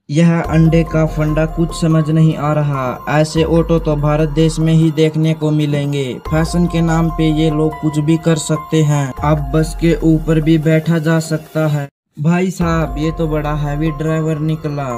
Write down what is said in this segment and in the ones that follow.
यह अंडे का फंडा कुछ समझ नहीं आ रहा। ऐसे ऑटो तो भारत देश में ही देखने को मिलेंगे। फैशन के नाम पे ये लोग कुछ भी कर सकते हैं। अब बस के ऊपर भी बैठा जा सकता है। भाई साहब, ये तो बड़ा हैवी ड्राइवर निकला।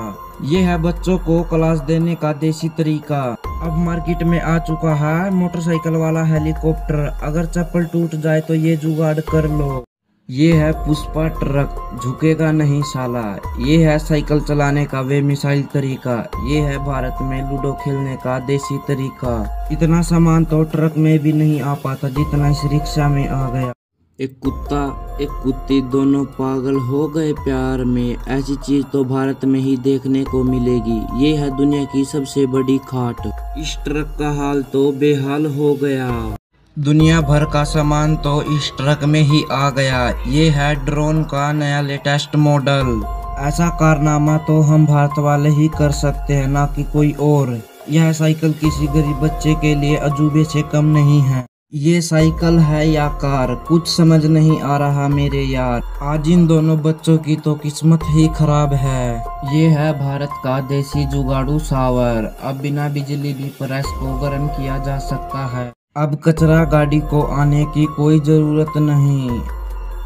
ये है बच्चों को क्लास देने का देसी तरीका। अब मार्केट में आ चुका है मोटरसाइकिल वाला हेलीकॉप्टर। अगर चप्पल टूट जाए तो ये जुगाड़ कर लो। ये है पुष्पा ट्रक, झुकेगा नहीं साला। ये है साइकिल चलाने का बेमिसाल तरीका। ये है भारत में लूडो खेलने का देसी तरीका। इतना सामान तो ट्रक में भी नहीं आ पाता जितना इस रिक्शा में आ गया। एक कुत्ता एक कुत्ती दोनों पागल हो गए प्यार में। ऐसी चीज तो भारत में ही देखने को मिलेगी। ये है दुनिया की सबसे बड़ी खाट। इस ट्रक का हाल तो बेहाल हो गया। दुनिया भर का सामान तो इस ट्रक में ही आ गया। ये है ड्रोन का नया लेटेस्ट मॉडल। ऐसा कारनामा तो हम भारत वाले ही कर सकते हैं, ना कि कोई और। यह साइकिल किसी गरीब बच्चे के लिए अजूबे से कम नहीं है। ये साइकिल है या कार, कुछ समझ नहीं आ रहा मेरे यार। आज इन दोनों बच्चों की तो किस्मत ही खराब है। ये है भारत का देसी जुगाड़ू शावर। अब बिना बिजली भी प्रेस को गर्म किया जा सकता है। अब कचरा गाड़ी को आने की कोई जरूरत नहीं।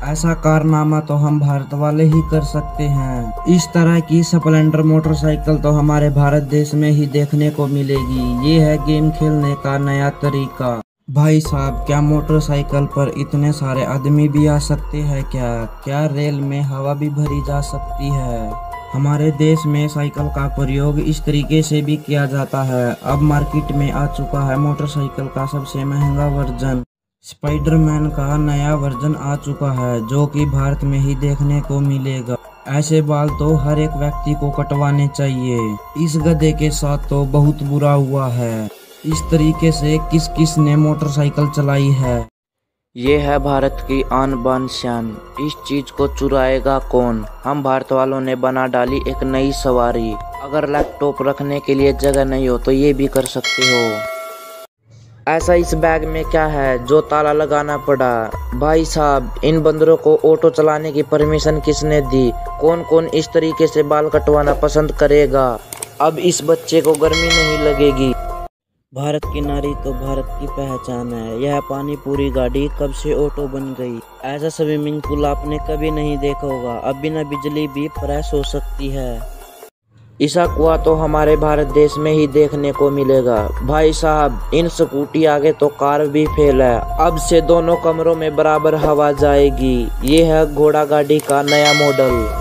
ऐसा कारनामा तो हम भारत वाले ही कर सकते हैं। इस तरह की स्प्लेंडर मोटरसाइकिल तो हमारे भारत देश में ही देखने को मिलेगी। ये है गेम खेलने का नया तरीका। भाई साहब, क्या मोटरसाइकिल पर इतने सारे आदमी भी आ सकते हैं? क्या रेल में हवा भी भरी जा सकती है? हमारे देश में साइकिल का प्रयोग इस तरीके से भी किया जाता है। अब मार्केट में आ चुका है मोटरसाइकिल का सबसे महंगा वर्जन। स्पाइडरमैन का नया वर्जन आ चुका है, जो कि भारत में ही देखने को मिलेगा। ऐसे बाल तो हर एक व्यक्ति को कटवाने चाहिए। इस गधे के साथ तो बहुत बुरा हुआ है। इस तरीके से किस किस ने मोटरसाइकिल चलाई है? ये है भारत की आन बान शान। इस चीज को चुराएगा कौन? हम भारत वालों ने बना डाली एक नई सवारी। अगर लैपटॉप रखने के लिए जगह नहीं हो तो ये भी कर सकते हो। ऐसा इस बैग में क्या है जो ताला लगाना पड़ा? भाई साहब, इन बंदरों को ऑटो चलाने की परमिशन किसने दी? कौन कौन इस तरीके से बाल कटवाना पसंद करेगा? अब इस बच्चे को गर्मी नहीं लगेगी। भारत की नारी तो भारत की पहचान है। यह पानी पूरी गाड़ी कब से ऑटो बन गई। ऐसा स्विमिंग पूल आपने कभी नहीं देखा होगा। अब बिना बिजली भी प्रेस हो सकती है। ऐसा कुआं तो हमारे भारत देश में ही देखने को मिलेगा। भाई साहब, इन स्कूटी आगे तो कार भी फेल है। अब से दोनों कमरों में बराबर हवा जाएगी। ये है घोड़ा गाड़ी का नया मॉडल।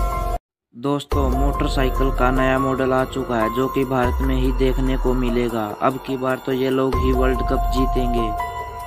दोस्तों, मोटरसाइकिल का नया मॉडल आ चुका है, जो कि भारत में ही देखने को मिलेगा। अब की बार तो ये लोग ही वर्ल्ड कप जीतेंगे।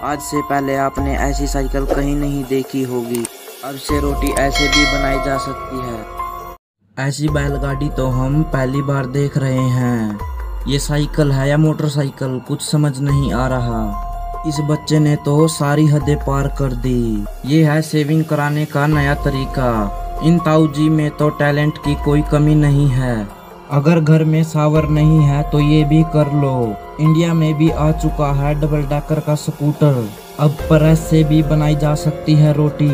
आज से पहले आपने ऐसी साइकिल कहीं नहीं देखी होगी। अब से रोटी ऐसे भी बनाई जा सकती है। ऐसी बैलगाड़ी तो हम पहली बार देख रहे हैं। ये साइकिल है या मोटरसाइकिल, कुछ समझ नहीं आ रहा। इस बच्चे ने तो सारी हदें पार कर दी। ये है शेविंग कराने का नया तरीका। इन ताऊजी में तो टैलेंट की कोई कमी नहीं है। अगर घर में शावर नहीं है तो ये भी कर लो। इंडिया में भी आ चुका है डबल डेकर का स्कूटर। अब प्रेस से भी बनाई जा सकती है रोटी।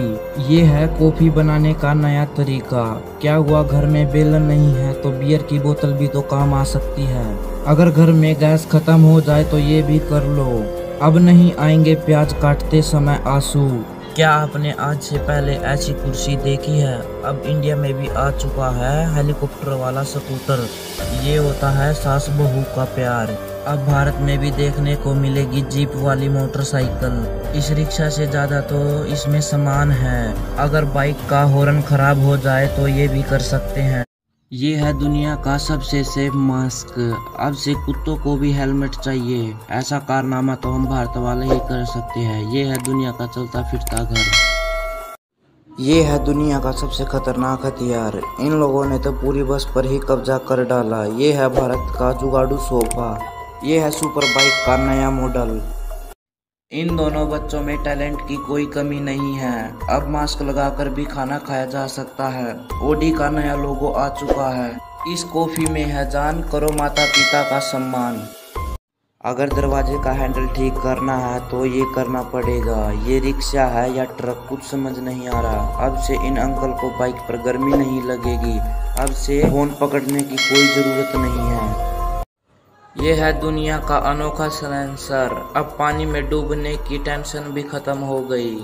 ये है कॉफी बनाने का नया तरीका। क्या हुआ, घर में बेलन नहीं है तो बियर की बोतल भी तो काम आ सकती है। अगर घर में गैस खत्म हो जाए तो ये भी कर लो। अब नहीं आएंगे प्याज काटते समय आंसू। क्या आपने आज से पहले ऐसी कुर्सी देखी है? अब इंडिया में भी आ चुका है हेलीकॉप्टर वाला स्कूटर। ये होता है सास बहू का प्यार। अब भारत में भी देखने को मिलेगी जीप वाली मोटरसाइकिल। इस रिक्शा से ज्यादा तो इसमें सामान है। अगर बाइक का हॉर्न खराब हो जाए तो ये भी कर सकते हैं। ये है दुनिया का सबसे सेफ मास्क। अब से कुत्तों को भी हेलमेट चाहिए। ऐसा कारनामा तो हम भारत वाले ही कर सकते हैं। ये है दुनिया का चलता फिरता घर। ये है दुनिया का सबसे खतरनाक हथियार। इन लोगों ने तो पूरी बस पर ही कब्जा कर डाला। ये है भारत का जुगाड़ू सोफा। ये है सुपर बाइक का नया मॉडल। इन दोनों बच्चों में टैलेंट की कोई कमी नहीं है। अब मास्क लगाकर भी खाना खाया जा सकता है। ओडी का नया लोगो आ चुका है। इस कॉफी में है जान, करो माता पिता का सम्मान। अगर दरवाजे का हैंडल ठीक करना है तो ये करना पड़ेगा। ये रिक्शा है या ट्रक, कुछ समझ नहीं आ रहा। अब से इन अंकल को बाइक पर गर्मी नहीं लगेगी। अब से फोन पकड़ने की कोई जरूरत नहीं है। ये है दुनिया का अनोखा साइलेंसर। अब पानी में डूबने की टेंशन भी खत्म हो गई।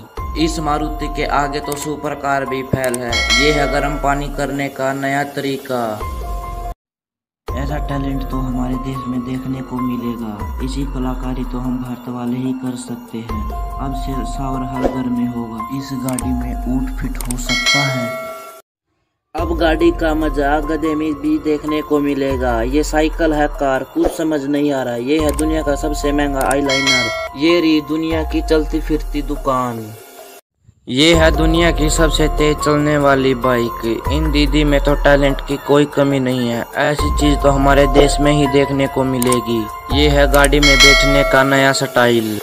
इस मारुति के आगे तो सुपर कार भी फेल है। ये है गर्म पानी करने का नया तरीका। ऐसा टैलेंट तो हमारे देश में देखने को मिलेगा। इसी कलाकारी तो हम भारत वाले ही कर सकते हैं। अब से शावर हर घर में होगा। इस गाड़ी में ऊट फिट हो सकता है। अब गाड़ी का मजा गधे में भी देखने को मिलेगा। ये साइकिल है कार, कुछ समझ नहीं आ रहा। ये है दुनिया का सबसे महंगा आईलाइनर। ये रही दुनिया की चलती फिरती दुकान। ये है दुनिया की सबसे तेज चलने वाली बाइक। इन दीदी में तो टैलेंट की कोई कमी नहीं है। ऐसी चीज तो हमारे देश में ही देखने को मिलेगी। ये है गाड़ी में बैठने का नया स्टाइल।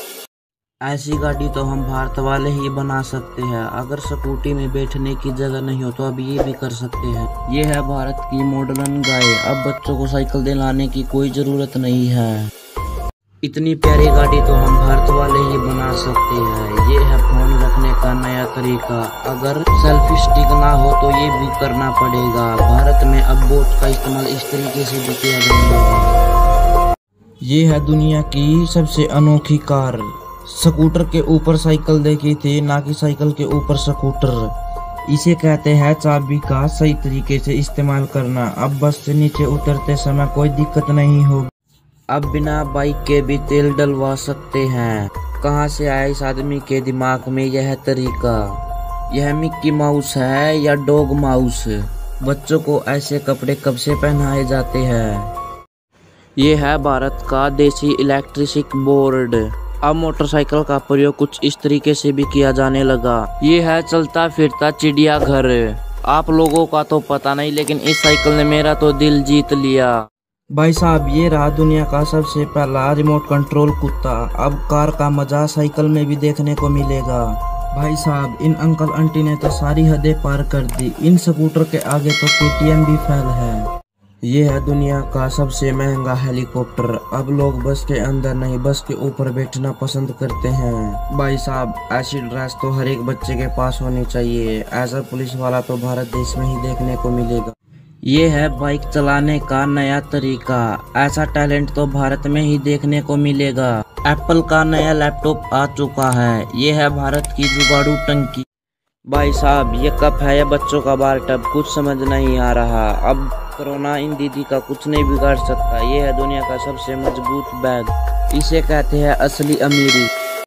ऐसी गाड़ी तो हम भारत वाले ही बना सकते हैं। अगर स्कूटी में बैठने की जगह नहीं हो तो अब ये भी कर सकते हैं। ये है भारत की मॉडर्न गाय। अब बच्चों को साइकिल दिलाने की कोई जरूरत नहीं है। इतनी प्यारी गाड़ी तो हम भारत वाले ही बना सकते हैं। ये है फोन रखने का नया तरीका। अगर सेल्फी स्टिक ना हो तो ये भी करना पड़ेगा। भारत में अब बोट का इस्तेमाल इस तरीके से भी किया जाएगा। ये है दुनिया की सबसे अनोखी कार। स्कूटर के ऊपर साइकिल देखी थी, ना कि साइकिल के ऊपर स्कूटर। इसे कहते हैं चाबी का सही तरीके से इस्तेमाल करना। अब बस से नीचे उतरते समय कोई दिक्कत नहीं होगी। अब बिना बाइक के भी तेल डलवा सकते हैं। कहां से आया इस आदमी के दिमाग में यह तरीका? यह मिक्की माउस है या डॉग माउस? बच्चों को ऐसे कपड़े कब से पहनाए जाते हैं? ये है भारत का देसी इलेक्ट्रिक बोर्ड। अब मोटरसाइकिल का प्रयोग कुछ इस तरीके से भी किया जाने लगा। ये है चलता फिरता चिड़िया घर। आप लोगों का तो पता नहीं, लेकिन इस साइकिल ने मेरा तो दिल जीत लिया। भाई साहब, ये रहा दुनिया का सबसे पहला रिमोट कंट्रोल कुत्ता। अब कार का मजा साइकिल में भी देखने को मिलेगा। भाई साहब, इन अंकल आंटी ने तो सारी हदें पार कर दी। इन स्कूटर के आगे तो KTM भी फेल है। ये है दुनिया का सबसे महंगा हेलीकॉप्टर। अब लोग बस के अंदर नहीं, बस के ऊपर बैठना पसंद करते हैं। भाई साहब, ऐसी ड्रेस तो हर एक बच्चे के पास होनी चाहिए। ऐसा पुलिस वाला तो भारत देश में ही देखने को मिलेगा। ये है बाइक चलाने का नया तरीका। ऐसा टैलेंट तो भारत में ही देखने को मिलेगा। एप्पल का नया लैपटॉप आ चुका है। ये है भारत की जुगाड़ू टंकी। भाई साहब, ये कप है या बच्चों का बार टब, कुछ समझ नहीं आ रहा। अब कोरोना इन दीदी का कुछ नहीं बिगाड़ सकता। ये है दुनिया का सबसे मजबूत बैग। इसे कहते हैं असली अमीरी।